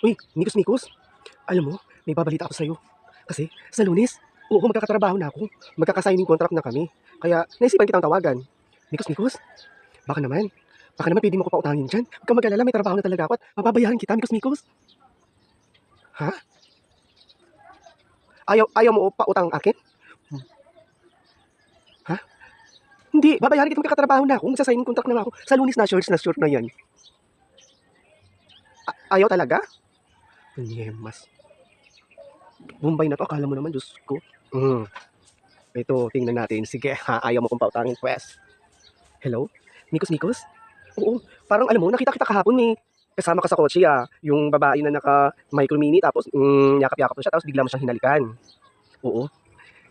Uy, Nikos, alam mo, may babalita ako sa'yo. Kasi sa Lunes, oo, magkakatrabaho na ako. Magkaka-signing contract na kami. Kaya naisipan kitang tawagan. Nikos, baka naman pwede mo ko pautangin dyan. Huwag kang mag-alala, may trabaho na talaga ako at mababayaran kita, Nikos. Ha? Ayaw mo pautang akin? Ha? Hindi, babayaran kita, magkakatrabaho na ako. Magsa-signing contract na ako. Sa Lunes na sure na yan. Ayaw talaga? Yemas. Bombay na to, akala mo naman, Diyos ko. Ito, tingnan natin. Sige, ha, ayaw mo kong pautangin, Pwes. Hello? Nikos? Oo, parang alam mo, nakita kita kahapon eh. Kasama ka sa kotse yung babae na naka-micro mini, tapos yakap-yakap mo siya, tapos bigla mo siyang hinalikan. Oo.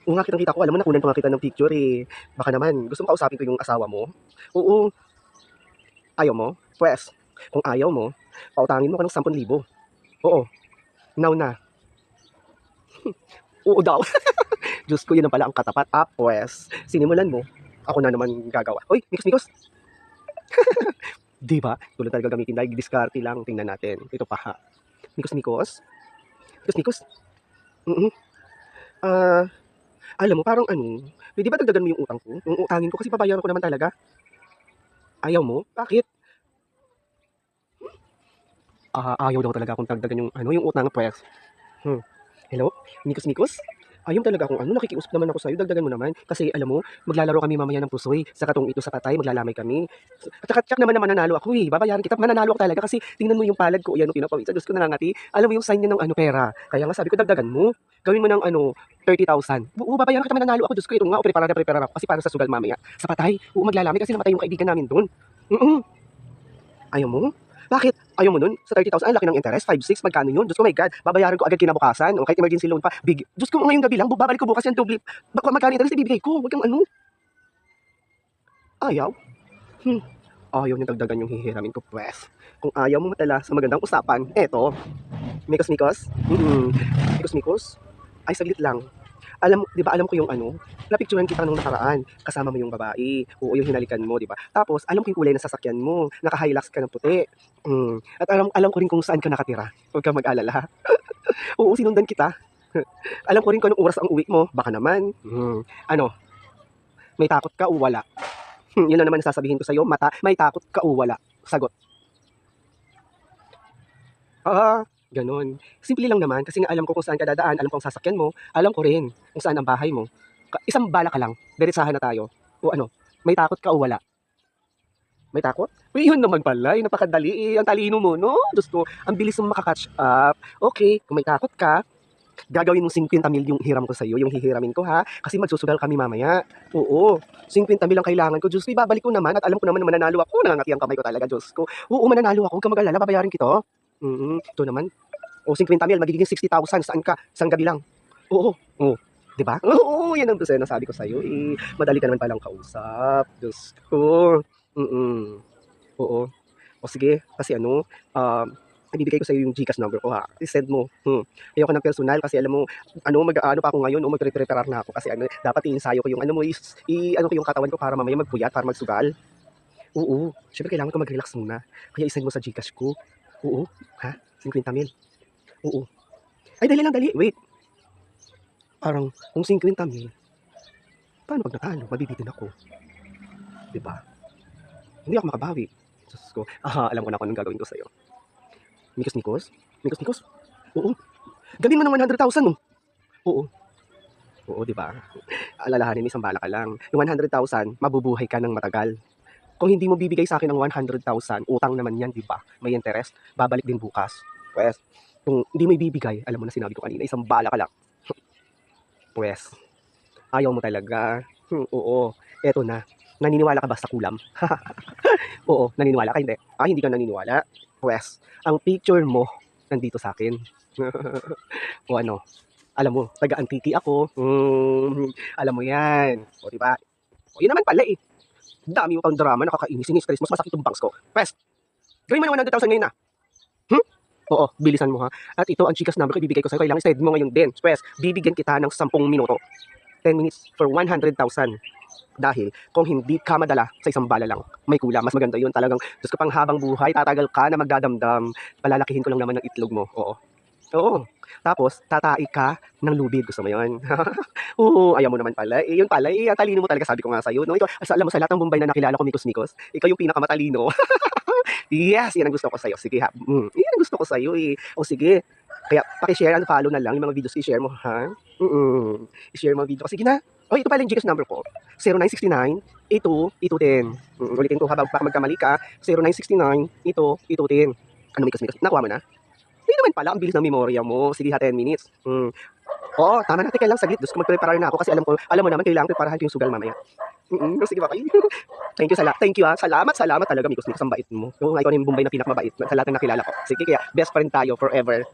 Oo nga, kitang-kita ko, alam mo, nakunan pa nga kita ng picture eh. Baka naman, gusto mo kausapin ko yung asawa mo? Oo. Ayaw mo? Pwes, kung ayaw mo, pautangin mo ka ng 10,000. Oo. Now na. Oo daw. Diyos ko, yun na pala ang katapat. Pwes, sinimulan mo. Ako na naman gagawa. Uy, Nikos. Di ba? Tulad talaga gamitin dahil diskarte lang. Tingnan natin. Ito pa ha. Nikos. Ah, alam mo, parang pwede ba dagdagan mo yung utang ko? Yung utangin ko kasi babayaran ko naman talaga. Ayaw mo? Bakit? Ayaw daw talaga akong dagdagan yung utang, pwes. Hello? Nikos? Ayun talaga akong nakikiusap naman ako sa'yo, dagdagan mo naman. Kasi alam mo, maglalaro kami mamaya ng pusoy. Sa katong ito sa patay, maglalamay kami. At saka tsak naman mananalo ako eh. Babayaran kita, mananalo ako talaga kasi tingnan mo yung palad ko, yan, pinapawisan. Diyos ko, nangangati. Alam mo yung sign niya ng pera. Kaya nga sabi ko, dagdagan mo. Gawin mo ng 30,000. Oo, babayaran kita, mananalo ako. Diyos ko, ito nga, prepare ako kasi para sa sugal mamaya. Sa patay, oo, maglalamay kasi namatay yung kaibigan namin doon. Ayaw mo? Bakit? Ayaw mo nun? Sa 30,000, ang laki ng interest, 5-6, magkano yun? Diyos ko, my God, babayaran ko agad kinabukasan, o kahit emergency loan pa, big. Diyos ko, ngayong gabi lang, babalik ko bukas yan, doble. Magkano interest, ibibigay ko, huwag kang ayaw? Ayaw niya dagdagan yung hihiramin ko, pwes. Kung ayaw mo matala sa magandang usapan, eto, Mikos, Mikos, ay saglit lang. Di ba alam ko yung napicturean kita nung nakaraan, kasama mo yung babae, oo, yung hinalikan mo, di ba? Tapos, alam ko yung kulay ng sasakyan mo, naka-Hilux ka ng puti. At alam ko rin kung saan ka nakatira, huwag kang mag-alala. Oo, sinundan kita. Alam ko rin kung anong oras ang uwi mo, baka naman. May takot ka o wala? Yun na naman sasabihin ko sa'yo, may takot ka o wala? Sagot. Ganun. Simple lang naman kasi nga alam ko kung saan ka dadaan, alam ko ang sasakyan mo, alam ko rin kung saan ang bahay mo. Isang bala ka lang, diretsahan na tayo. O may takot ka o wala? May takot? Uy, yun naman pala, napakadali ang talino mo, no? Diyos ko, ang bilis mong makakatch up. Okay, kung may takot ka, gagawin mong 50,000 yung hiram ko sa'yo, yung hihiramin ko ha, kasi magsusugal kami mamaya. Oo, 50,000 ang kailangan ko, Diyos ko, ibabalik ko naman at alam ko naman na mananalo ako, nangangati ang kamay ko talaga, Diyos ko. Oo, mananalo ako, huwag ka mag-alala, babayarin kita. Ito naman, 50,000, magiging 60,000. Saan ka? Isang gabi lang. Oo. Oo. Di ba? Oo, yan ang dosena sabi ko sa'yo. Madali ka naman palang kausap. Diyos ko. Oo. O sige, kasi ibibigay ko sa'yo yung GCash number ko ha. I-send mo. Ayoko ng personal kasi alam mo, mag-ano pa ako ngayon, magre-prepare na ako kasi dapat i-ensayo ko yung ko yung katawan ko para mamaya magpuyat, para magsugal. Oo. Syempre kailangan ko mag-relax muna. Kaya i-send mo sa GCash ko. Oo. Ha? 50,000. Oo. Ay, dali. Wait. Parang, kung 50,000, paano pag natalo? Mabibitin ako. Diba? Hindi ako makabawi. Diyos ko. Alam ko na kung anong gagawin ko sa'yo. Mikos? Oo. Gawin mo ng 100,000, oh. Oo, diba? Alalahanin, isang bala ka lang. Yung 100,000, mabubuhay ka ng matagal. Kung hindi mo bibigay sa akin ng 100,000, utang naman yan, diba? May interest. Babalik din bukas. Pues, kung hindi mo ibibigay, alam mo na sinabi ko kanina, isang bala ka lang. Pues, ayaw mo talaga. Oo, eto na. Naniniwala ka ba sa kulam? Oo, naniniwala ka, hindi? Hindi ka naniniwala? Pues, ang picture mo, nandito sa akin. O alam mo, taga-antiki ako. Alam mo yan. O diba? O yun naman pala eh. Dami mo pang drama, nakakainis, stress, mas masakit yung bangs ko. Pues, gawin mo ng 100,000 ngayon na. Oo, bilisan mo ha. At ito ang GCash number ko ibibigay ko sa'yo. Kailangan i-send mo ngayon din. Pues, bibigyan kita ng 10 minuto. 10 minutes for 100,000. Dahil kung hindi ka madala sa isang bala lang, may kulang. Mas maganda yun talagang, Diyos ko pang habang buhay, tatagal ka na magdadamdam. Palalakihin ko lang naman ng itlog mo. Oo. Oo. Tapos, tatai ka ng lubid. Gusto mo yun? Oo, ayaw mo naman pala. Eh, yun pala, ang talino mo talaga, sabi ko nga sa'yo. No? Ikaw, alam mo, sa lahat ng Bombay na nakilala ko, Mikos-Mikos, ikaw yung pinakamatalino. Yes, yan ang gusto ko sa'yo. Sige ha. Yan ang gusto ko sa'yo eh. O sige. Kaya paki-share and follow na lang yung mga videos i-share mo, ha? I-share mo ang video ko. Sige na. Oh, ito pala yung Gcash number ko. 0969 82 ulitin ko habang baka magkamali ka. 0969 82 Ano, Mikos-Mikos? Nakuha mo na? Hindi naman pala, ang bilis ng memorya mo. Sige ha, 10 minutes. Oo, tama na. Teka lang, saglit. Gusto ko mag-prepare na ako kasi alam mo naman, kailangan preparahan ko yung sugal mamaya. Sige ba kayo? Thank you Salamat talaga, Mikos-Mikos. Ang bait mo. Yung ikaw na yung Bombay na pinakamabait sa lahat ng nakilala ko. Sige, kaya best friend tayo forever.